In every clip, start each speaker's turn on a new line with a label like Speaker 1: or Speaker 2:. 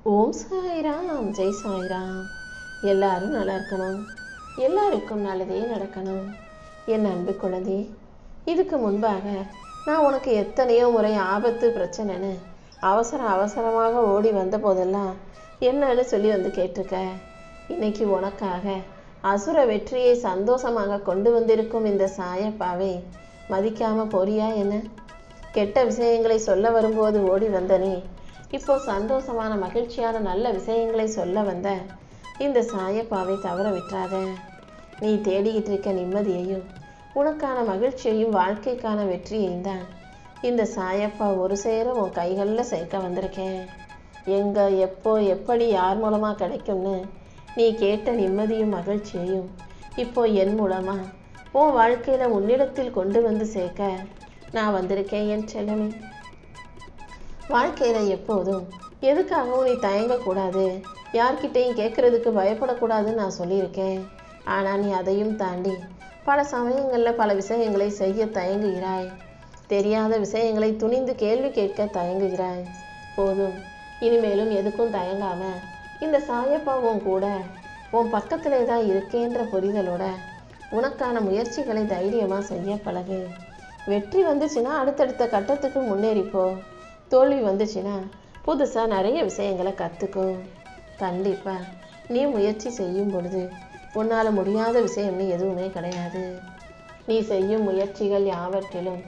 Speaker 1: ஓம் சாய்ராம், ஜெய் சாய்ராம். எல்லாரும் நல்லா இருக்கணும், எல்லாருக்கும் நல்லதே நடக்கணும். என் அன்பு குழந்தை, இதுக்கு முன்பாக நான் உனக்கு எத்தனையோ முறை ஆபத்து பிரச்சனைன்னு அவசரமாக ஓடி வந்த போதெல்லாம் என்னன்னு சொல்லி வந்து கேட்டிருக்க. இன்னைக்கு உனக்காக அசுர வெற்றியை சந்தோஷமாக கொண்டு வந்திருக்கும் இந்த சாயப்பாவை மதிக்காம போறியா என்ன? கெட்ட விஷயங்களை சொல்ல வரும்போது ஓடி வந்தனே, இப்போ சந்தோஷமான மகிழ்ச்சியான நல்ல விஷயங்களை சொல்ல வந்த இந்த சாயப்பாவை தவற விட்டுறாத. நீ தேடிக்கிட்டு இருக்க நிம்மதியையும் உனக்கான மகிழ்ச்சியையும் வாழ்க்கைக்கான வெற்றியையும் தான் இந்த சாயப்பா ஒரு சேர உன் கைகளில் சேர்க்க வந்திருக்கேன். எங்க, எப்போ, எப்படி, யார் மூலமாக கிடைக்கும்னு நீ கேட்ட நிம்மதியும் மகிழ்ச்சியையும் இப்போ என் மூலமா உன் வாழ்க்கையில உன்னிடத்தில் கொண்டு வந்து சேர்க்க நான் வந்திருக்கேன் என் செல்லமே. வாழ்க்கையில எப்போதும் எதுக்காகவும் நீ தயங்கக்கூடாது, யார்கிட்டையும் கேட்கறதுக்கு பயப்படக்கூடாதுன்னு நான் சொல்லியிருக்கேன். ஆனால் நீ அதையும் தாண்டி பல சமயங்களில் பல விஷயங்களை செய்ய தயங்குகிறாய். தெரியாத விஷயங்களை துணிந்து கேள்வி கேட்க தயங்குகிறாய். போதும், இனிமேலும் எதுக்கும் தயங்காம இந்த சாயப்பாவும் கூட உன் பக்கத்திலே தான் இருக்கேன்ற புரிதலோட உனக்கான முயற்சிகளை தைரியமாக செய்ய பழகு. வெற்றி வந்துச்சுன்னா அடுத்தடுத்த கட்டத்துக்கு முன்னேறிப்போ. தோல்வி வந்துச்சுன்னா புதுசாக நிறைய விஷயங்களை கற்றுக்கோ. கண்டிப்பாக நீ முயற்சி செய்யும் பொழுது உன்னால் முடியாத விஷயம்னு எதுவுமே கிடையாது. நீ செய்யும் முயற்சிகள் யாவற்றிலும்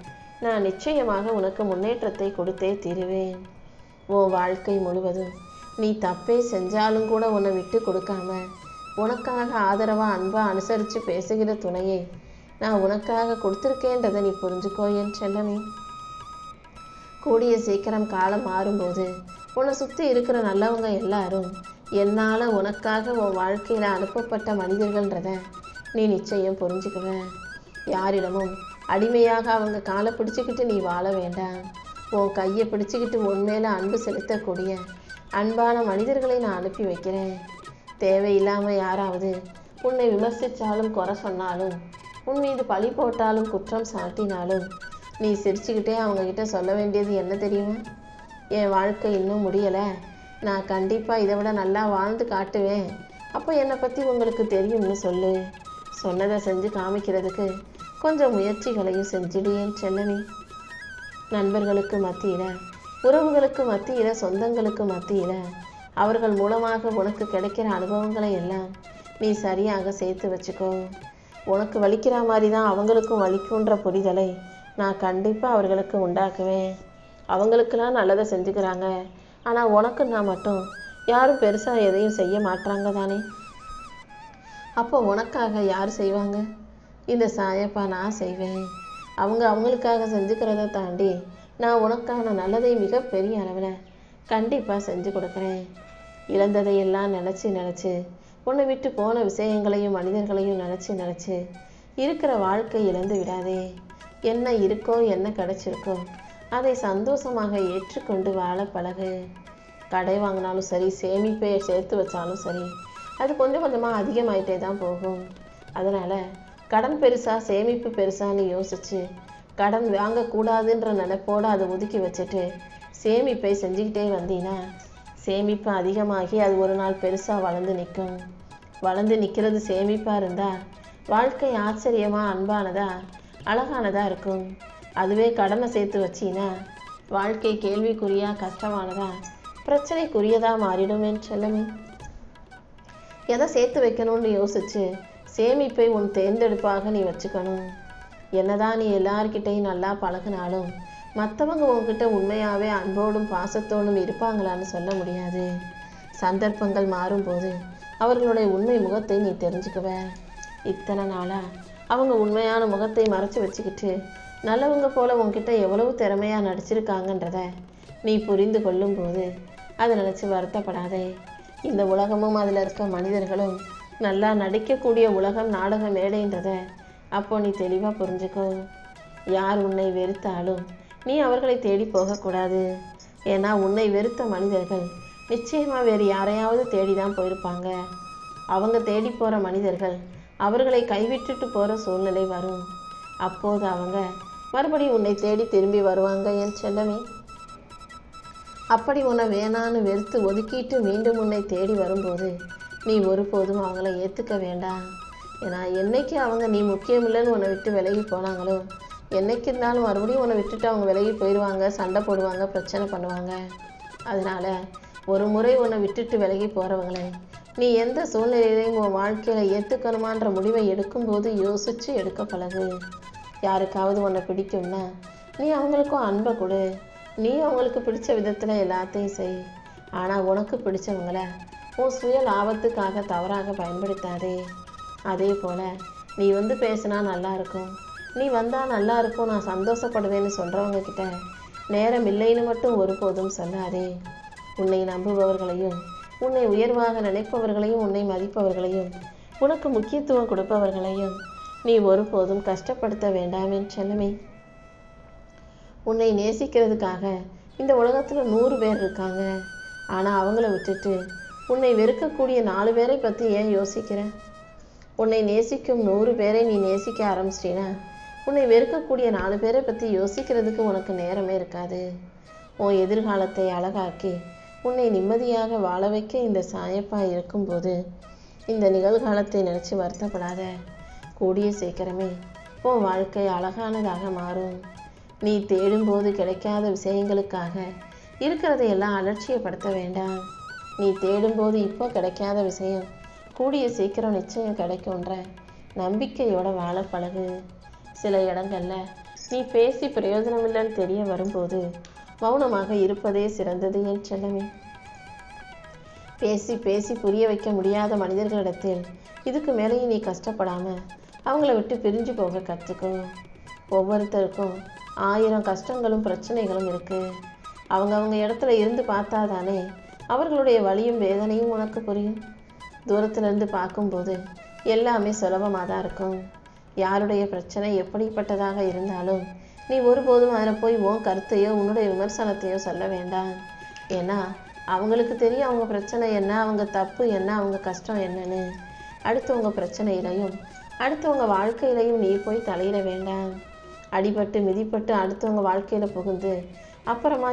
Speaker 1: நான் நிச்சயமாக உனக்கு முன்னேற்றத்தை கொடுத்தே தீருவேன். உன் வாழ்க்கை முழுவதும் நீ தப்பே செஞ்சாலும் கூட உன்னை விட்டு கொடுக்காம உனக்காக ஆதரவாக அன்பாக அனுசரித்து பேசுகிற துணையை நான் உனக்காக கொடுத்துருக்கேன்றதை நீ புரிஞ்சுக்கோ என் செல்லமே. கூடிய சீக்கிரம் காலம் மாறும்போது உன்னை சுற்றி இருக்கிற நல்லவங்க எல்லாரும் என்னால் உனக்காக உன் வாழ்க்கையில் அனுப்பப்பட்ட மனிதர்கள்ன்றத நீ நிச்சயம் புரிஞ்சுக்குவ. யாரிடமும் அடிமையாக அவங்க காலை பிடிச்சிக்கிட்டு நீ வாழ வேண்டாம். உன் கையை பிடிச்சிக்கிட்டு உன் மேலே அன்பு செலுத்தக்கூடிய அன்பான மனிதர்களை நான் அனுப்பி வைக்கிறேன். தேவையில்லாமல் யாராவது உன்னை விமர்சித்தாலும், குறை சொன்னாலும், உன் மீது பழி போட்டாலும், குற்றம் சாட்டினாலும் நீ சிரிச்சுக்கிட்டே அவங்கக்கிட்ட சொல்ல வேண்டியது என்ன தெரியுமா? என் வாழ்க்கை இன்னும் முடியலை, நான் கண்டிப்பாக இதை விட நல்லா வாழ்ந்து காட்டுவேன், அப்போ என்னை பற்றி உங்களுக்கு தெரியும்னு சொல்லு. சொன்னதை செஞ்சு காமிக்கிறதுக்கு கொஞ்சம் முயற்சிகளையும் செஞ்சுடுவேன் செல்லனே. நண்பர்களுக்கு மத்தியில், உறவுகளுக்கு மத்தியில், சொந்தங்களுக்கு மத்தியில் அவர்கள் மூலமாக உனக்கு கிடைக்கிற அனுபவங்களை எல்லாம் நீ சரியாக சேர்த்து வச்சுக்கோ. உனக்கு வலிக்கிற மாதிரி தான் அவங்களுக்கும் வலிக்குன்ற புரிதலை நான் கண்டிப்பாக அவர்களுக்கு உண்டாக்குவேன். அவங்களுக்கெல்லாம் நல்லதை செஞ்சுக்கிறாங்க, ஆனால் உனக்கு நான் மட்டும் யாரும் பெருசாக எதையும் செய்ய மாட்டாங்க தானே. அப்போ உனக்காக யார் செய்வாங்க? இந்த சாயப்பா நான் செய்வேன். அவங்க அவங்களுக்காக செஞ்சுக்கிறத தாண்டி நான் உனக்கான நல்லதை மிகப்பெரிய அளவில் கண்டிப்பாக செஞ்சு கொடுக்குறேன். இழந்ததையெல்லாம் நினச்சி உன்னை விட்டு போன விஷயங்களையும் மனிதர்களையும் நினச்சி இருக்கிற வாழ்க்கை இழந்து விடாதே. என்ன இருக்கோ, என்ன கிடைச்சிருக்கோ அதை சந்தோஷமாக ஏற்றுக்கொண்டு வாழ பழகு. கடை வாங்கினாலும் சரி, சேமிப்பை சேர்த்து வச்சாலும் சரி, அது கொஞ்சம் கொஞ்சமாக அதிகமாயிட்டே தான் போகும். அதனால் கடன் பெருசா சேமிப்பு பெருசான்னு யோசிச்சு கடன் வாங்கக்கூடாதுன்ற நினைப்போடு அதை ஒதுக்கி வச்சுட்டு சேமிப்பை செஞ்சுக்கிட்டே வந்தீங்கன்னா சேமிப்பு அதிகமாகி அது ஒரு நாள் பெருசாக வளர்ந்து நிற்கும். வளர்ந்து நிற்கிறது சேமிப்பாக இருந்தால் வாழ்க்கை ஆச்சரியமாக, அன்பானதாக, அழகானதாக இருக்கும். அதுவே கடனை சேர்த்து வச்சின்னா வாழ்க்கை கேள்விக்குறியாக, கஷ்டமானதாக, பிரச்சனைக்குரியதாக மாறிடும் என் செல்லமே. எதை சேர்த்து வைக்கணும்னு யோசிச்சு சேமிப்பை உன் தேர்ந்தெடுப்பாக நீ வச்சுக்கணும். என்னதான் நீ எல்லார்கிட்டையும் நல்லா பழகினாலும் மற்றவங்க உன்கிட்ட உண்மையாகவே அன்போடும் பாசத்தோடும் இருப்பாங்களான்னு சொல்ல முடியாது. சந்தர்ப்பங்கள் மாறும்போது அவர்களுடைய உண்மை முகத்தை நீ தெரிஞ்சுக்குவ. இத்தனை நாளாக அவங்க உண்மையான முகத்தை மறைச்சி வச்சுக்கிட்டு நல்லவங்க போல உன்கிட்ட எவ்வளவு திறமையாக நடிச்சிருக்காங்கன்றத நீ புரிந்து கொள்ளும்போது அதை நினச்சி வருத்தப்படாதே. இந்த உலகமும் அதில் இருக்க மனிதர்களும் நல்லா நடிக்கக்கூடிய உலகம், நாடக மேடைன்றத அப்போ நீ தெளிவாக புரிஞ்சுக்கோ. யார் உன்னை வெறுத்தாலும் நீ அவர்களை தேடி போகக்கூடாது. ஏன்னா உன்னை வெறுத்த மனிதர்கள் நிச்சயமாக வேறு யாரையாவது தேடி தான் போயிருப்பாங்க. அவங்க தேடி போகிற மனிதர்கள் அவர்களை கைவிட்டுட்டு போகிற சூழ்நிலை வரும். அப்போது அவங்க மறுபடியும் உன்னை தேடி திரும்பி வருவாங்க என் செல்லமே. அப்படி உன்னை வேணான்னு வெறுத்து ஒதுக்கிட்டு மீண்டும் உன்னை தேடி வரும்போது நீ ஒருபோதும் அவங்கள ஏற்றுக்க வேண்டாம். ஏன்னா என்னைக்கு அவங்க நீ முக்கியமில்லைன்னு உன்னை விட்டு விலகி போனாங்களோ, என்னைக்கு இருந்தாலும் மறுபடியும் உன்னை விட்டுட்டு அவங்க விலகி போயிடுவாங்க, சண்டை போடுவாங்க, பிரச்சனை பண்ணுவாங்க. அதனால் ஒரு முறை உன்னை விட்டுட்டு விலகி போகிறவங்களை நீ எந்த சூழ்நிலையிலையும் உன் வாழ்க்கையில் ஏற்றுக்கணுமான்ற முடிவை எடுக்கும்போது யோசித்து எடுக்க பழகு. யாருக்காவது உன்னை பிடிக்கும்னா நீ அவங்களுக்கும் அன்பை கொடு. நீ அவங்களுக்கு பிடிச்ச விதத்தில் எல்லாத்தையும் செய். ஆனால் உனக்கு பிடிச்சவங்கள உன் சுய லாபத்துக்காக தவறாக பயன்படுத்தாதே. அதே போல் நீ வந்து பேசினா நல்லாயிருக்கும், நீ வந்தால் நல்லா இருக்கும், நான் சந்தோஷப்படுவேன்னு சொல்கிறவங்க கிட்ட நேரம் இல்லைன்னு மட்டும் ஒருபோதும் சொல்லாதே. உன்னை நம்புபவர்களையும் உன்னை உயர்வாக நினைப்பவர்களையும் உன்னை மதிப்பவர்களையும் உனக்கு முக்கியத்துவம் கொடுப்பவர்களையும் நீ ஒருபோதும் கஷ்டப்படுத்த வேண்டாம் என் செல்லமே. உன்னை நேசிக்கிறதுக்காக இந்த உலகத்தில் 100 பேர் இருக்காங்க. ஆனால் அவங்கள விட்டுட்டு உன்னை வெறுக்கக்கூடிய 4 பேரை பற்றி ஏன் யோசிக்கிற? உன்னை நேசிக்கும் 100 பேரை நீ நேசிக்க ஆரம்பிச்சிட்டீன்னா உன்னை வெறுக்கக்கூடிய 4 பேரை பற்றி யோசிக்கிறதுக்கு உனக்கு நேரமே இருக்காது. உன் எதிர்காலத்தை அழகாக்கி உன்னை நிம்மதியாக வாழ வைக்க இந்த சாயப்பா இருக்கும்போது இந்த நிகழ்காலத்தை நினச்சி வருத்தப்படாத. கூடிய சீக்கிரமே உன் வாழ்க்கை அழகானதாக மாறும். நீ தேடும்போது கிடைக்காத விஷயங்களுக்காக இருக்கிறதையெல்லாம் அலட்சியப்படுத்த வேண்டாம். நீ தேடும்போது இப்போ கிடைக்காத விஷயம் கூடிய சீக்கிரம் நிச்சயம் கிடைக்கும்ன்ற நம்பிக்கையோட வாழ பழகு. சில இடங்களில் நீ பேசி பிரயோஜனம் இல்லைன்னு தெரிய வரும்போது மௌனமாக இருப்பதே சிறந்தது என் செல்லமே. பேசி பேசி புரிய வைக்க முடியாத மனிதர்களிடத்தில் இதுக்கு மேலேயும் நீ கஷ்டப்படாமல் அவங்கள விட்டு பிரிஞ்சு போக கற்றுக்கோ. ஒவ்வொருத்தருக்கும் 1000 கஷ்டங்களும் பிரச்சனைகளும் இருக்குது. அவங்க இடத்துல இருந்து பார்த்தா தானே அவர்களுடைய வலியும் வேதனையும் உனக்கு புரியும். தூரத்துலேருந்து பார்க்கும்போது எல்லாமே சுலபமாக தான் இருக்கும். யாருடைய பிரச்சனை எப்படிப்பட்டதாக இருந்தாலும் நீ ஒருபோதும் அதில் போய் உன் கருத்தையோ உன்னுடைய விமர்சனத்தையோ சொல்ல வேண்டாம். ஏன்னா அவங்களுக்கு தெரியும் அவங்க பிரச்சனை என்ன, அவங்க தப்பு என்ன, அவங்க கஷ்டம் என்னன்னு. அடுத்தவங்க பிரச்சனையிலையும் அடுத்தவங்க வாழ்க்கையிலையும் நீ போய் தலையிட வேண்டாம். அடிபட்டு மிதிப்பட்டு அடுத்தவங்க வாழ்க்கையில் புகுந்து அப்புறமா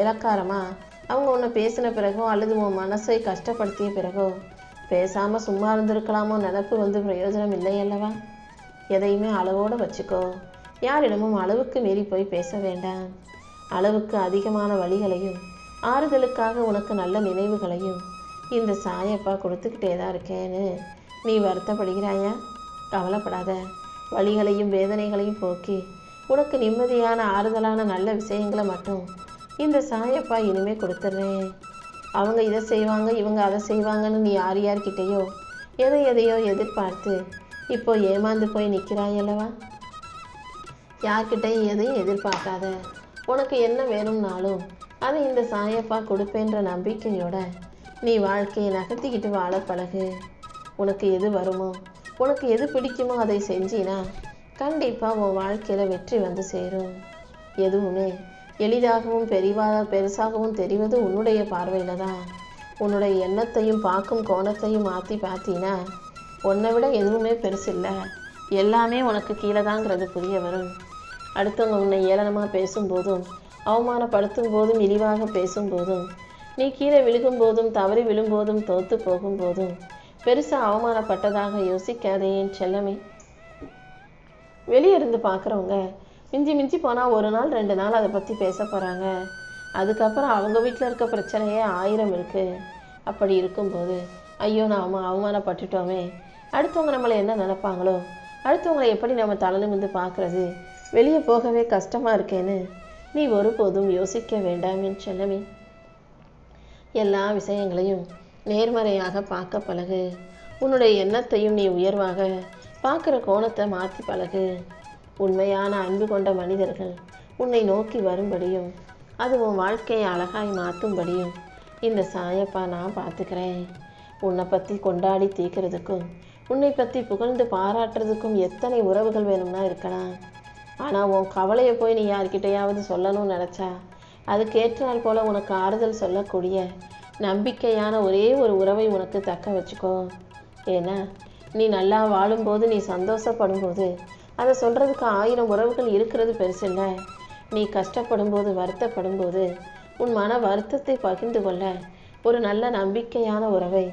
Speaker 1: இலக்காரமாக அவங்க உன்னை பேசின பிறகோ அல்லது உன் மனசை கஷ்டப்படுத்திய பிறகோ பேசாமல் சும்மா இருந்திருக்கலாமோ நினப்பு வந்து பிரயோஜனம் இல்லை அல்லவா? எதையுமே அளவோடு வச்சுக்கோ. யாரிடமும் அளவுக்கு மீறி போய் பேச வேண்டாம். அளவுக்கு அதிகமான வழிகளையும் ஆறுதலுக்காக உனக்கு நல்ல நினைவுகளையும் இந்த சாயப்பா கொடுத்துக்கிட்டே தான் இருக்கேன்னு நீ வருத்தப்படுகிறாயா? கவலைப்படாத. வலிகளையும் வேதனைகளையும் போக்கி உனக்கு நிம்மதியான ஆறுதலான நல்ல விஷயங்களை மட்டும் இந்த சாயப்பா இனிமே கொடுத்துட்றேன். அவங்க இதை செய்வாங்க இவங்க அதை செய்வாங்கன்னு நீ யார்கிட்டையோ எதையோ எதிர்பார்த்து இப்போ ஏமாந்து போய் நிற்கிறாயல்லவா? யார்கிட்டையும் எதையும் எதிர்பார்க்காத. உனக்கு என்ன வேணும்னாலும் அதை இந்த சாயப்பா கொடுப்பேன்ற நம்பிக்கையோட நீ வாழ்க்கையை நகர்த்திக்கிட்டு வாழ பழகு. உனக்கு எது வருமோ உனக்கு எது பிடிக்குமோ அதை செஞ்சினா கண்டிப்பாக உன் வாழ்க்கையில் வெற்றி வந்து சேரும். எதுவுமே எளிதாகவும் பெருசாகவும் தெரிவது உன்னுடைய பார்வையில் தான். உன்னுடைய எண்ணத்தையும் பார்க்கும் கோணத்தையும் மாற்றி பார்த்தீங்கன்னா உன்னை விட எதுவுமே பெருசில்லை, எல்லாமே உனக்கு கீழே தாங்கிறது புரிய வரும். அடுத்தவங்க உன்னை ஏளனமாக பேசும்போதும் அவமானப்படுத்தும் போதும் இழிவாக பேசும்போதும் நீ கீழே விழுகும்போதும் தவறி விழும்போதும் தோற்று போகும்போதும் பெருசாக அவமானப்பட்டதாக யோசிக்காதே என் செல்லமே. வெளியே இருந்து பார்க்குறவங்க மிஞ்சி போனால் 1 நாள் 2 நாள் அதை பற்றி பேச போகிறாங்க. அதுக்கப்புறம் அவங்க வீட்டில் இருக்க பிரச்சனையே 1000 இருக்குது. அப்படி இருக்கும்போது ஐயோ நாம் அவமானப்பட்டுட்டோமே, அடுத்தவங்க நம்மளை என்ன நினைப்பாங்களோ, அடுத்தவங்களை எப்படி நம்ம தலை நிமிர்ந்து பார்க்குறது, வெளியே போகவே கஷ்டமாக இருக்கேன்னு நீ ஒருபோதும் யோசிக்க வேண்டாம் என் செல்லமே. எல்லா விஷயங்களையும் நேர்மறையாக பார்க்க பழகு. உன்னுடைய எண்ணத்தையும் நீ உயர்வாக பார்க்குற கோணத்தை மாற்றி பழகு. உண்மையான அன்பு கொண்ட மனிதர்கள் உன்னை நோக்கி வரும்படியும் அது உன் வாழ்க்கையை அழகாய் மாற்றும்படியும் இந்த சாயப்பா நான் பார்த்துக்கிறேன். உன்னை பற்றி கொண்டாடி தீர்க்கிறதுக்கும் உன்னை பற்றி புகழ்ந்து பாராட்டுறதுக்கும் எத்தனை உறவுகள் வேணும்னா இருக்கலாம். ஆனால் உன் கவலையை போய் நீ யார்கிட்டையாவது சொல்லணும்னு நினச்சா அதுக்கேற்றால் போல் உனக்கு ஆறுதல் சொல்லக்கூடிய நம்பிக்கையான ஒரே ஒரு உறவை உனக்கு தக்க வச்சுக்கோ. ஏன்னா நீ நல்லா வாழும்போது நீ சந்தோஷப்படும்போது அதை சொல்கிறதுக்கு 1000 உறவுகள் இருக்கிறது பெருசில்லை. நீ கஷ்டப்படும்போது வருத்தப்படும்போது உன் மன வருத்தத்தை பகிர்ந்து கொள்ள ஒரு நல்ல நம்பிக்கையான உறவை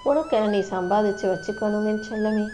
Speaker 1: உனக்கென நீ சம்பாதிச்சு வச்சுக்கணும் என் செல்லமே.